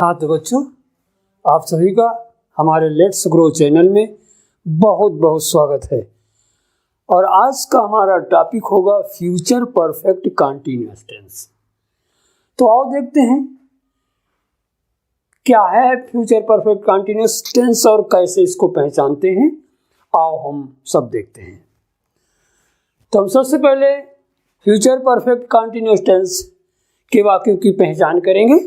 हाँ तो बच्चों, आप सभी का हमारे लेट्स ग्रो चैनल में बहुत बहुत स्वागत है। और आज का हमारा टॉपिक होगा फ्यूचर परफेक्ट कंटीन्यूअस टेंस। तो आओ देखते हैं क्या है फ्यूचर परफेक्ट कंटीन्यूअस टेंस और कैसे इसको पहचानते हैं। आओ हम सब देखते हैं। तो हम सबसे पहले फ्यूचर परफेक्ट कंटीन्यूअस टेंस के वाक्यों की पहचान करेंगे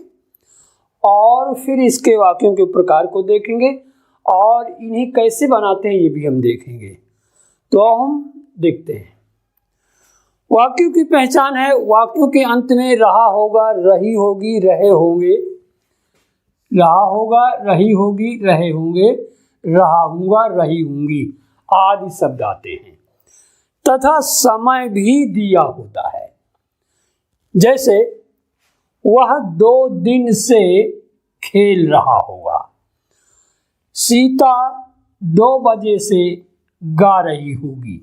और फिर इसके वाक्यों के प्रकार को देखेंगे और इन्हें कैसे बनाते हैं ये भी हम देखेंगे। तो हम देखते हैं। वाक्यों की पहचान है, वाक्यों के अंत में रहा होगा, रही होगी, रहे होंगे, रहा होगा, रही होगी, रहे होंगे, रहा हूँगा, रही होंगी आदि शब्द आते हैं तथा समय भी दिया होता है। जैसे वह 2 दिन से खेल रहा होगा, सीता 2 बजे से गा रही होगी,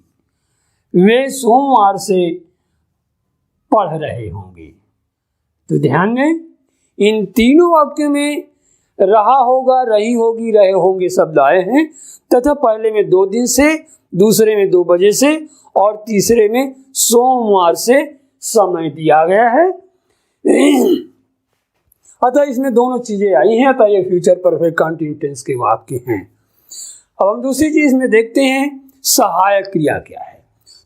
वे सोमवार से पढ़ रहे होंगे। तो ध्यान में इन तीनों वाक्यों में रहा होगा, रही होगी, रहे होंगे शब्द आए हैं तथा पहले में 2 दिन से, दूसरे में 2 बजे से और तीसरे में सोमवार से समय दिया गया है। अतः इसमें दोनों चीजें आई हैं, अतः ये फ्यूचर परफेक्ट कंटीन्यूअस टेंस के वाक्य हैं। अब हम दूसरी चीज में देखते हैं सहायक क्रिया क्या है।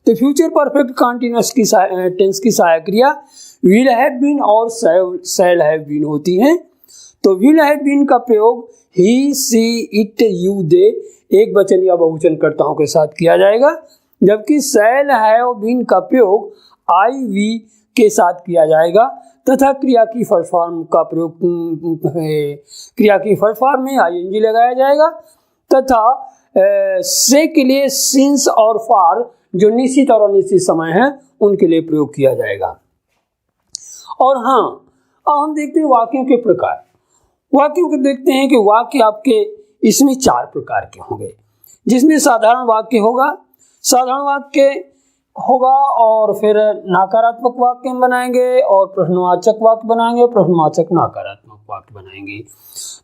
तो फ्यूचर परफेक्ट कंटीन्यूअस की टेंस की सहायक क्रिया विल हैव बीन और शैल हैव बीन होती हैं। तो विल हैव बीन का प्रयोग ही, सी, इट, यू, दे एक वचन या बहुवचन कर्ताओं के साथ किया जाएगा, जबकि शैल हैव बीन का प्रयोग आई, वी के साथ किया जाएगा तथा क्रिया की फर्स्ट फॉर्म का प्रयोग क्रिया की फर्स्ट फॉर्म में आईएनजी लगाया जाएगा तथा से के लिए सिंस और फॉर जो निश्चित और अनिश्चित समय है उनके लिए प्रयोग किया जाएगा। और हाँ, अब हम देखते हैं वाक्यों के प्रकार। वाक्यों को देखते हैं कि वाक्य आपके इसमें 4 प्रकार के होंगे, जिसमें साधारण वाक्य होगा, साधारण वाक्य होगा और फिर नकारात्मक वाक्य बनाएंगे और प्रश्नवाचक वाक्य बनाएंगे, प्रश्नवाचक नकारात्मक वाक्य बनाएंगे।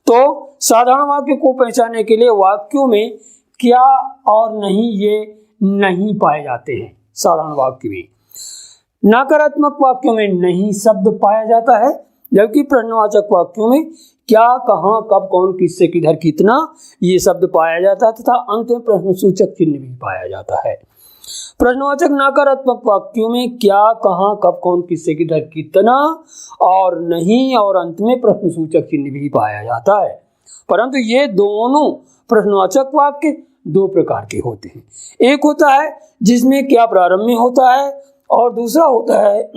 तो साधारण वाक्य को पहचानने के लिए वाक्यों में क्या और नहीं ये नहीं पाए जाते हैं। साधारण वाक्य में नकारात्मक वाक्यों में नहीं शब्द पाया जाता है, जबकि प्रश्नवाचक वाक्यों में क्या, कहाँ, कब, कौन, किससे, किधर, कितना ये शब्द पाया जाता है तथा अंत में प्रश्नसूचक चिन्ह भी पाया जाता है। प्रश्नवाचक नकारात्मक वाक्यों में क्या, कहाँ, कब, कौन, किससे, किधर, कितना और नहीं और अंत में प्रश्नसूचक चिन्ह भी पाया जाता है। परंतु ये दोनों प्रश्नवाचक वाक्य 2 प्रकार के होते हैं। एक होता है जिसमें क्या प्रारंभ में होता है और दूसरा होता है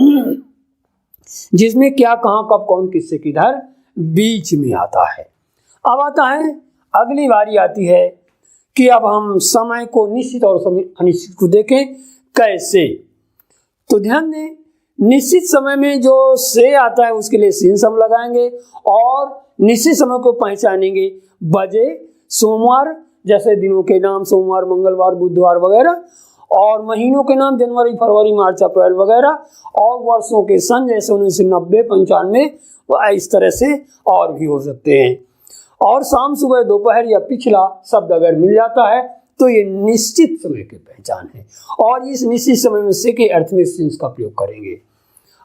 जिसमें क्या, कहाँ, कब, कौन, किससे, किधर बीच में आता है। अब आता है अगली बारी आती है कि अब हम समय को निश्चित और अनिश्चित को देखें कैसे। तो ध्यान दें, निश्चित समय में जो से आता है उसके लिए सिंस हम लगाएंगे और निश्चित समय को पहचानेंगे बजे, सोमवार जैसे दिनों के नाम सोमवार, मंगलवार, बुधवार वगैरह, और महीनों के नाम जनवरी, फरवरी, मार्च, अप्रैल वगैरह, और वर्षों के सन जैसे 1990, 95 इस तरह से और भी हो सकते हैं। और शाम, सुबह, दोपहर या पिछला शब्द अगर मिल जाता है तो ये निश्चित समय की पहचान है और इस निश्चित समय में से के अर्थ में सिंस का प्रयोग करेंगे।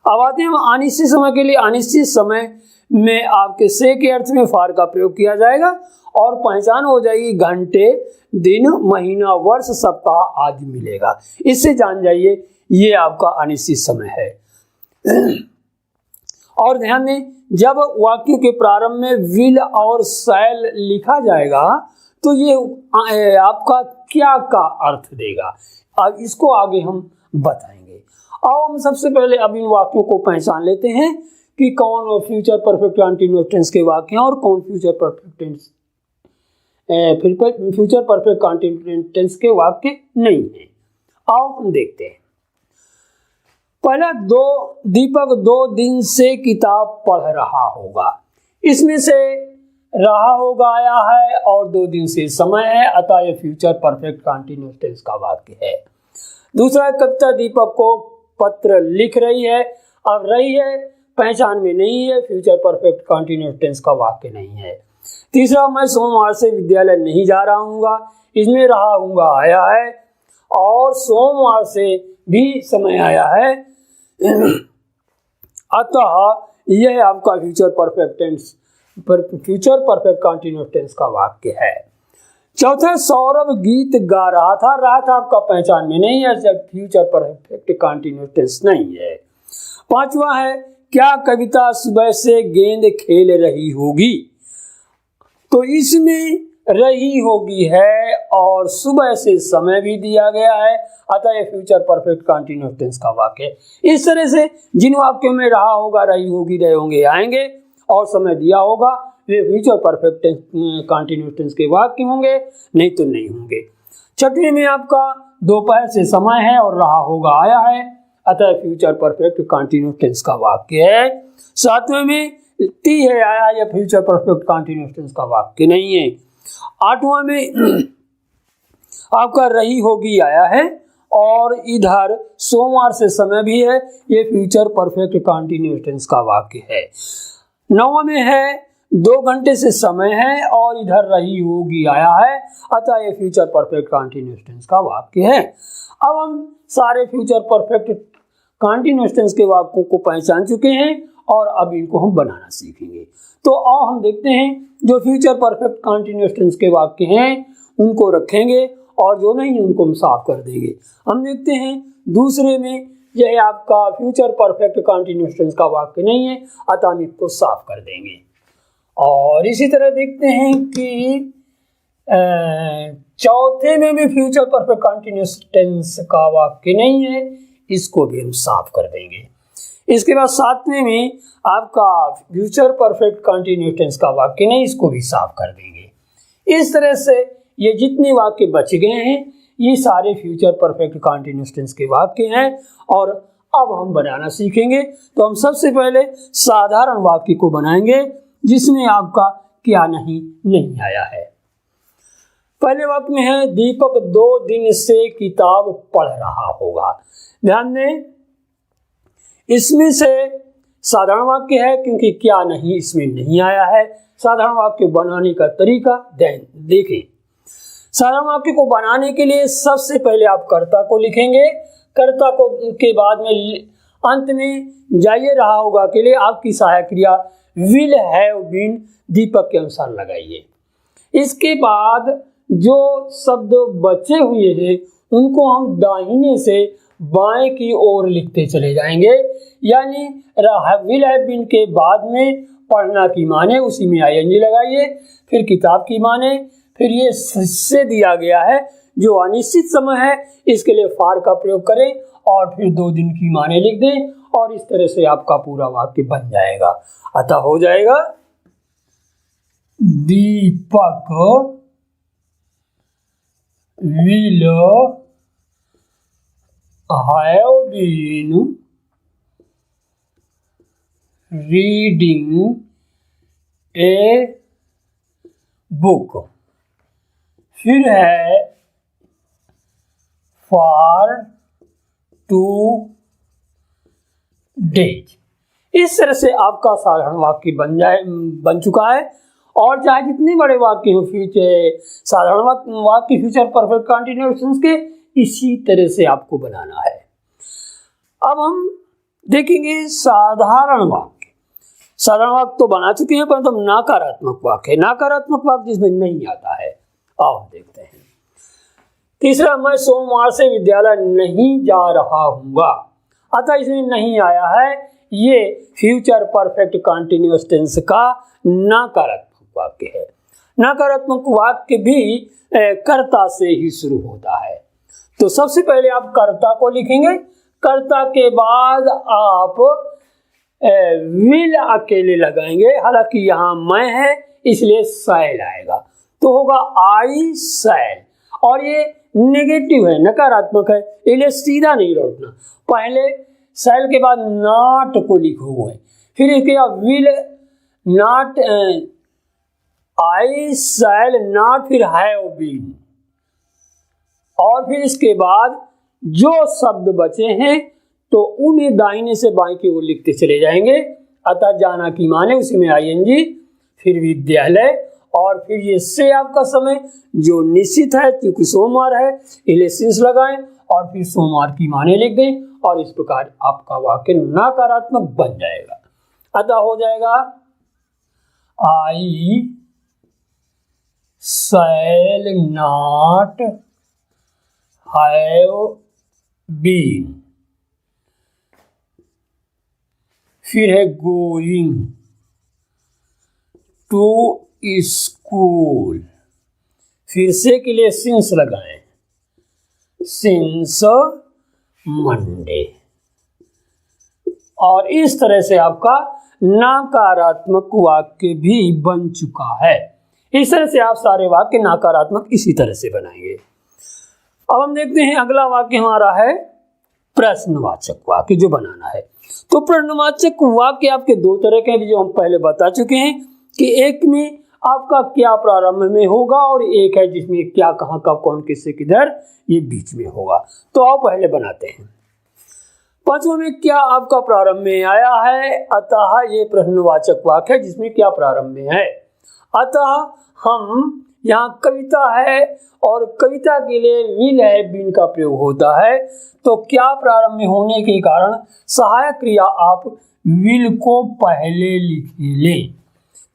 अब आते हैं अनिश्चित समय के लिए। अनिश्चित समय में आपके से के अर्थ में फार का प्रयोग किया जाएगा और पहचान हो जाएगी घंटे, दिन, महीना, वर्ष, सप्ताह आदि मिलेगा। इससे जान जाइए ये आपका अनिश्चित समय है। और ध्यान दें, जब वाक्य के प्रारंभ में विल और शैल लिखा जाएगा तो ये आपका क्या का अर्थ देगा। अब इसको आगे हम बताएंगे। अब हम सबसे पहले अब इन वाक्यों को पहचान लेते हैं कि कौन फ्यूचर परफेक्ट कंटीन्यूअस टेंस के वाक्य हैं और कौन फ्यूचर परफेक्ट कंटीन्यूअस टेंस के वाक्य नहीं है। आओ हम देखते हैं। पहला, दीपक 2 दिन से किताब पढ़ रहा होगा। इसमें से रहा होगा आया है और 2 दिन से समय है, अतः यह फ्यूचर परफेक्ट कंटीन्यूअस टेंस का वाक्य है। दूसरा, कविता दीपक को पत्र लिख रही है। अब रही है पहचान में नहीं है, फ्यूचर परफेक्ट कंटीन्यूअस टेंस का वाक्य नहीं है। तीसरा, मैं सोमवार से विद्यालय नहीं जा रहा हूँगा, इसमें रहा हूँगा आया है और सोमवार से भी समय आया है, अतः यह आपका फ्यूचर परफेक्ट कंटीन्यूअस टेंस का वाक्य है। चौथा, सौरभ गीत गा रहा था आपका पहचान में नहीं है, फ्यूचर परफेक्ट कंटीन्यूअस टेंस नहीं है। पांचवा है, क्या कविता सुबह से गेंद खेल रही होगी, तो इसमें रही होगी है और सुबह से समय भी दिया गया है, अतः यह फ्यूचर परफेक्ट कंटीन्यूअस टेंस का वाक्य है। इस तरह से जिन वाक्यों में रहा होगा, रही होगी, रहे होंगे, आएंगे और समय दिया होगा, वे फ्यूचर परफेक्ट कंटीन्यूअस टेंस के वाक्य होंगे, नहीं तो नहीं होंगे। छठवें में आपका दोपहर से समय है और रहा होगा आया है, अतः फ्यूचर परफेक्ट कंटीन्यूअस टेंस का वाक्य है। सातवें में ती है आया, यह फ्यूचर परफेक्ट कंटीन्यूअस टेंस का वाक्य नहीं है। आठवां में आपका रही होगी आया है और इधर सोमवार से समय भी है, ये फ्यूचर परफेक्ट कंटीन्यूअस टेंस का वाक्य है। नौवां में है 2 घंटे से समय है और इधर रही होगी आया है, अतः ये फ्यूचर परफेक्ट कंटीन्यूअस टेंस का वाक्य है। अब हम सारे फ्यूचर परफेक्ट कंटीन्यूअस टेंस के वाक्यों को पहचान चुके हैं और अब इनको हम बनाना सीखेंगे। तो आओ हम देखते हैं जो फ्यूचर परफेक्ट कंटीन्यूअस टेंस के वाक्य हैं उनको रखेंगे और जो नहीं उनको हम साफ कर देंगे। हम देखते हैं दूसरे में, यह आपका फ्यूचर परफेक्ट कंटीन्यूअस टेंस का वाक्य नहीं है, अतः हम इसको साफ कर देंगे। और इसी तरह देखते हैं कि चौथे में भी फ्यूचर परफेक्ट कंटीन्यूअस टेंस का वाक्य नहीं है, इसको भी हम साफ कर देंगे। इसके बाद सातवें में आपका फ्यूचर परफेक्ट कंटीन्यूअस टेंस का वाक्य नहीं, इसको भी साफ कर देंगे। इस तरह से ये जितने वाक्य बच गए हैं ये सारे फ्यूचर परफेक्ट कंटीन्यूअस टेंस के वाक्य हैं और अब हम बनाना सीखेंगे। तो हम सबसे पहले साधारण वाक्य को बनाएंगे जिसमें आपका क्या नहीं आया है। पहले वाक्य में है, दीपक 2 दिन से किताब पढ़ रहा होगा। ध्यान दें, इसमें से साधारण वाक्य है क्योंकि क्या नहीं इसमें नहीं आया है। साधारण वाक्य बनाने का तरीका देखें। साधारण वाक्य को बनाने के लिए सबसे पहले आप कर्ता को लिखेंगे, कर्ता को के बाद में अंत में जाइए रहा होगा के लिए आपकी सहायक क्रिया विल हैव बीन दीपक के अनुसार लगाइए। इसके बाद जो शब्द बचे हुए हैं उनको हम दाहिने से बाएं की ओर लिखते चले जाएंगे, यानी विल हैव बीन के बाद में पढ़ना की माने उसी में आईएनजी लगाइए, फिर किताब की माने, फिर ये से दिया गया है जो अनिश्चित समय है इसके लिए फार का प्रयोग करें और फिर 2 दिन की माने लिख दें और इस तरह से आपका पूरा वाक्य बन जाएगा। अतः हो जाएगा, दीपक will have been reading a book। फिर है for 2 days। इस तरह से आपका साधारण वाक्य बन चुका है। और चाहे जितने बड़े वाक्य हो फ्यूचर साधारण वाक्य फ्यूचर परफेक्ट कंटीन्यूअस टेंस के इसी तरह से आपको बनाना है। अब हम देखेंगे साधारण वाक्य। साधारण वाक्य तो बना चुके हैं परंतु नकारात्मक वाक्य, नकारात्मक वाक्य जिसमें नहीं आता है। आओ देखते हैं। तीसरा, मैं सोमवार से विद्यालय नहीं जा रहा हूँगा, अतः इसमें नहीं आया है, ये फ्यूचर परफेक्ट कंटीन्यूअस टेंस का नकारात्मक वाक्य है। नकारात्मक वाक्य भी कर्ता से ही शुरू होता है। तो सबसे पहले आप कर्ता को लिखेंगे, कर्ता के बाद आप विल अकेले लगाएंगे, हालांकि यहाँ मैं है इसलिए शैल आएगा, तो होगा आई शैल। और ये नेगेटिव है, नकारात्मक है, इसलिए सीधा नहीं लौटना, पहले शैल के बाद नॉट को लिखोगे, फिर इसके बाद will not I shall not, फिर हैव बीन, और फिर इसके बाद जो शब्द बचे हैं तो उन्हें दाहिने से बाएं की ओर लिखते चले जाएंगे अतः जाना की माने उसी में आईएनजी, फिर विद्यालय, और फिर ये से आपका समय जो निश्चित है क्योंकि सोमवार है इसलिए सिंस लगाएं और फिर सोमवार की माने लिख दें और इस प्रकार आपका वाक्य नकारात्मक बन जाएगा। अतः हो जाएगा आई शैल नॉट हैव बीन, फिर है गोइंग टू स्कूल, फिर से के लिए सिंस लगाएं, सिंस मंडे, और इस तरह से आपका नकारात्मक वाक्य भी बन चुका है। इस तरह से आप सारे वाक्य नकारात्मक इसी तरह से बनाएंगे। अब हम देखते हैं अगला वाक्य हमारा है प्रश्नवाचक वाक्य जो बनाना है। तो प्रश्नवाचक वाक्य आपके दो तरह के हैं जो हम पहले बता चुके हैं कि एक में आपका क्या प्रारंभ में होगा और एक है जिसमें क्या, कहां, कब, कौन, किससे, किधर, ये बीच में होगा। तो आओ पहले बनाते हैं। पांचवा में क्या आपका प्रारंभ में आया है, अतः ये प्रश्नवाचक वाक्य है जिसमें क्या प्रारंभ में है। अतः हम यहाँ कविता है और कविता के लिए विल है बीन का प्रयोग होता है, तो क्या प्रारंभ में होने के कारण सहायक क्रिया आप विल को पहले लिख लें,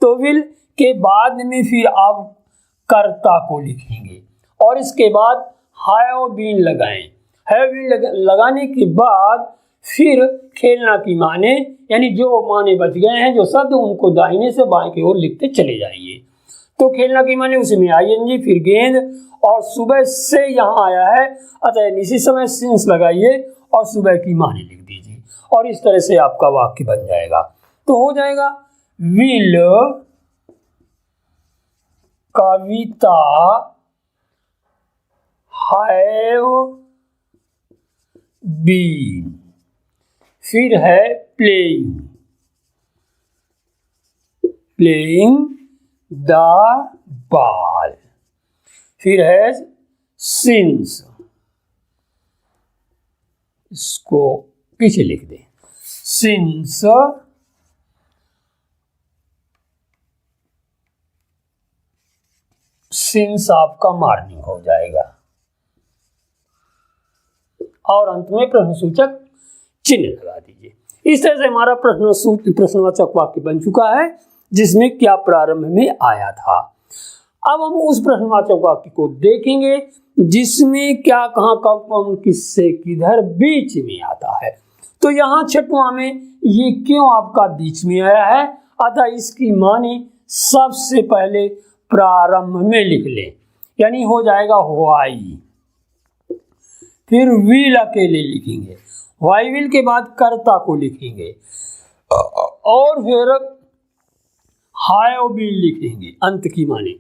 तो विल के बाद में फिर आप कर्ता को लिखेंगे और इसके बाद हैव बीन लगाएं। हैव बीन लगाने के बाद फिर खेलना की माने, यानी जो माने बच गए हैं जो शब्द उनको दाहिने से बाएं की ओर लिखते चले जाइए। तो खेलना की माने उसी में आईएनजी, फिर गेंद, और सुबह से यहाँ आया है अतः इसी समय सिंस लगाइए और सुबह की माने लिख दीजिए और इस तरह से आपका वाक्य बन जाएगा। तो हो जाएगा विल कविता हैव बीन, फिर है प्लेइंग द बॉल, फिर है सिंस, इसको पीछे लिख दें, सिंस आपका मॉर्निंग हो जाएगा और अंत में प्रश्नसूचक चिन्ह लगा दीजिए। इस तरह से हमारा प्रश्नवाचक वाक्य बन चुका है जिसमें क्या प्रारंभ में आया था। अब हम उस प्रश्नवाचक वाक्य को देखेंगे जिसमें क्या, कहां, कब, कौन, किससे, किधर बीच में आता है। तो यहाँ छठवां में ये क्यों आपका बीच में आया है, अतः इसकी माने सबसे पहले प्रारंभ में लिख लें, यानी हो जाएगा व्हाई, फिर विल अकेले लिखेंगे, व्हाई विल के बाद कर्ता को लिखेंगे और फिर हैव बीन लिखेंगे अंत की माने,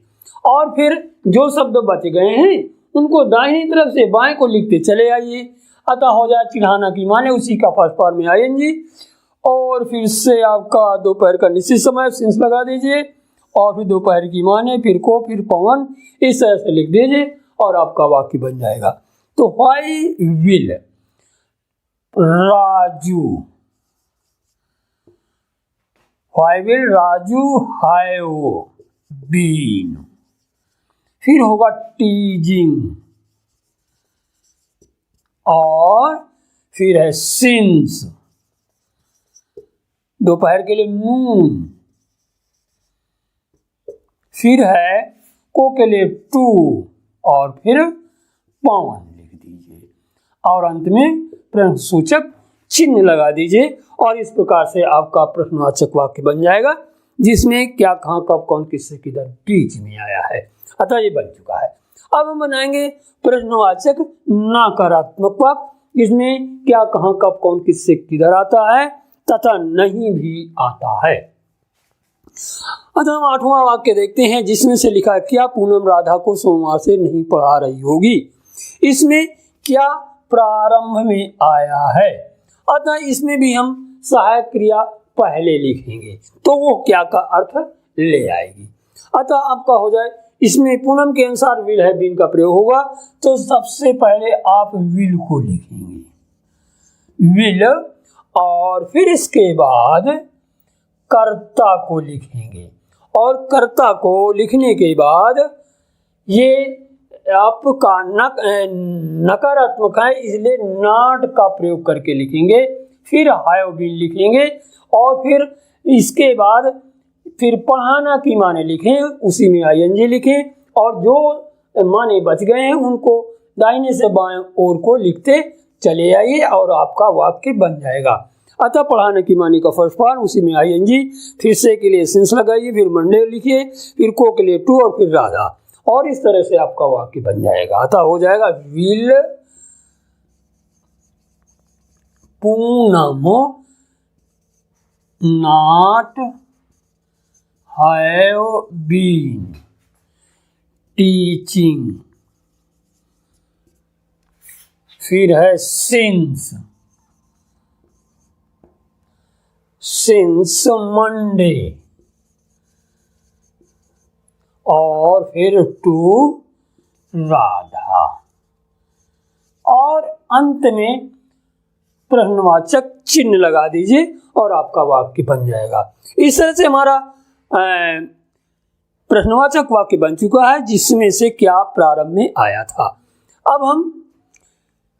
और फिर जो शब्द बच गए हैं उनको दाहिनी तरफ से बाएं को लिखते चले आइए। अतः हो जाए चिढ़ाना की माने उसी का फर्स्ट फॉर्म में आईएनजी, और फिर से आपका दोपहर का निश्चित समय सिंस लगा दीजिए और फिर दोपहर की माने, फिर को, फिर पवन, इस तरह से लिख दीजिए और आपका वाक्य बन जाएगा। तो why will Raju, why will Raju have been, फिर होगा टीजिंग और फिर है सिंस, दोपहर के लिए नून, फिर है को के लिए टू और फिर पवन लिख दीजिए और अंत में प्रश्नसूचक चिन्ह लगा दीजिए और इस प्रकार से आपका प्रश्नवाचक वाक्य बन जाएगा जिसमें क्या, कहां, कब, कौन, किससे, किधर बीच में आया है। अतः ये बन चुका है। अब हम बनाएंगे प्रश्नवाचक नकारात्मक वाक्य जिसमें क्या, कहां, कब, कौन, किससे, किधर आता है तथा नहीं भी आता है। अतः हम आठवां वाक्य देखते हैं जिसमें से लिखा है क्या पूनम राधा को सोमवार से नहीं पढ़ा रही होगी। इसमें क्या प्रारंभ में आया है, अतः इसमें भी हम सहायक क्रिया पहले लिखेंगे तो वो क्या का अर्थ ले आएगी। अतः आपका हो जाए इसमें पूनम के अनुसार विल है बीन का प्रयोग होगा तो सबसे पहले आप विल को लिखेंगे, विल, और फिर इसके बाद कर्ता को लिखेंगे और कर्ता को लिखने के बाद ये आपका नकारात्मक है, इसलिए नॉट का प्रयोग करके लिखेंगे, फिर हैव बीन लिखेंगे और फिर इसके बाद फिर पढ़ाना की माने लिखें, उसी में आईएनजी लिखें और जो माने बच गए हैं उनको दाहिने से बाएं ओर को लिखते चले आइए और आपका वाक्य बन जाएगा। अतः पढ़ाने की माने का फर्स्ट पार्ट, उसी में आईएनजी, फिर से के लिए सिंस लगाइए, फिर मंडे लिखिए, फिर को के लिए टू और फिर राधा, और इस तरह से आपका वाक्य बन जाएगा। अतः हो जाएगा will Poonam not have been teaching, फिर है सिंस मंडे और फिर टू राधा, और अंत में प्रश्नवाचक चिन्ह लगा दीजिए और आपका वाक्य बन जाएगा। इस तरह से हमारा प्रश्नवाचक वाक्य बन चुका है, जिसमें से क्या प्रारंभ में आया था। अब हम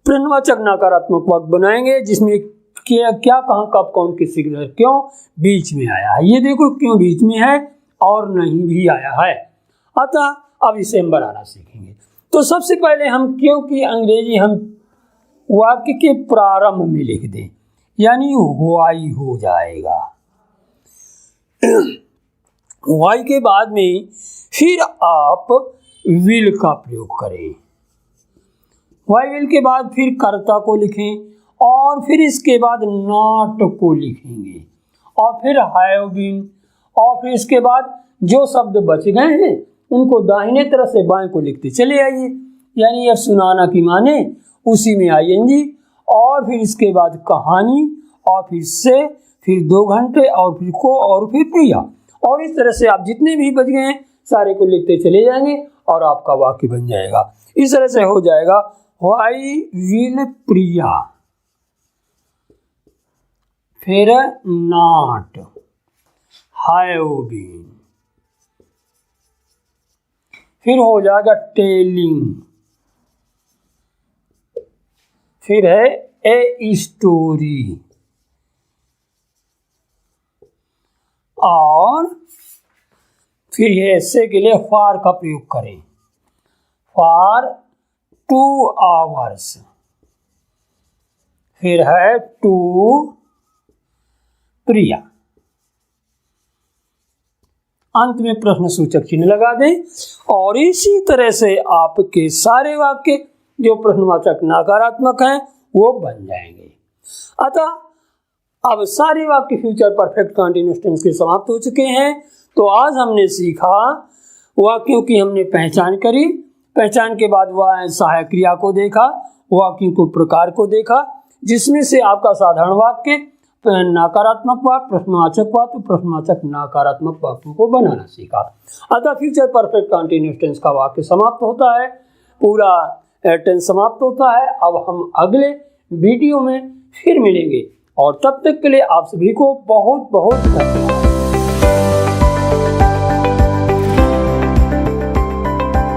प्रश्नवाचक नकारात्मक वाक्य बनाएंगे, जिसमें क्या क्या कहाँ कब कौन किससे किधर क्यों बीच में आया है। ये देखो क्यों बीच में है और नहीं भी आया है। अतः अब इसे हम बनाना सीखेंगे। तो सबसे पहले हम क्यों की अंग्रेजी हम वाक्य के प्रारंभ में लिख दें, यानी वाई हो जाएगा। वाई के बाद में फिर आप विल का प्रयोग करें। वाई विल के बाद फिर कर्ता को लिखें और फिर इसके बाद नॉट को लिखेंगे और फिर हैव बीन, और फिर इसके बाद जो शब्द बच गए हैं उनको दाहिने तरफ से बाएं को लिखते चले आइए, यानी यह सुनाना की माने, उसी में आईएनजी, और फिर इसके बाद कहानी, और फिर से, फिर 2 घंटे, और फिर को, और फिर प्रिया, और इस तरह से आप जितने भी बच गए हैं सारे को लिखते चले जाएंगे और आपका वाक्य बन जाएगा। इस तरह से हो जाएगा व्हाई विल प्रिया, फिर नॉट हैव बीन, फिर हो जाएगा टेलिंग, फिर है ए स्टोरी, और फिर ये ऐसे के लिए फॉर का प्रयोग करें, फॉर 2 आवर्स, फिर है टू प्रिया, अंत में प्रश्न सूचक चिन्ह लगा दें। और इसी तरह से आपके सारे वाक्य जो प्रश्नवाचक नकारात्मक हैं वो बन जाएंगे। अतः अब सारे वाक्य फ्यूचर परफेक्ट कंटीन्यूअस टेंस के समाप्त हो चुके हैं। तो आज हमने सीखा वाक्यों की हमने पहचान करी, पहचान के बाद वह सहायक क्रिया को देखा, वाक्यों को प्रकार को देखा, जिसमें से आपका साधारण वाक्य, नकारात्मक वाक्य, प्रश्नवाचक वाक्य, प्रश्नवाचक नकारात्मक वाक्यों को बनाना सीखा। अतः फ्यूचर परफेक्ट कंटीन्यूअस टेंस का वाक्य समाप्त होता है, पूरा टेंस समाप्त होता है। अब हम अगले वीडियो में फिर मिलेंगे और तब तक के लिए आप सभी को बहुत बहुत धन्यवाद।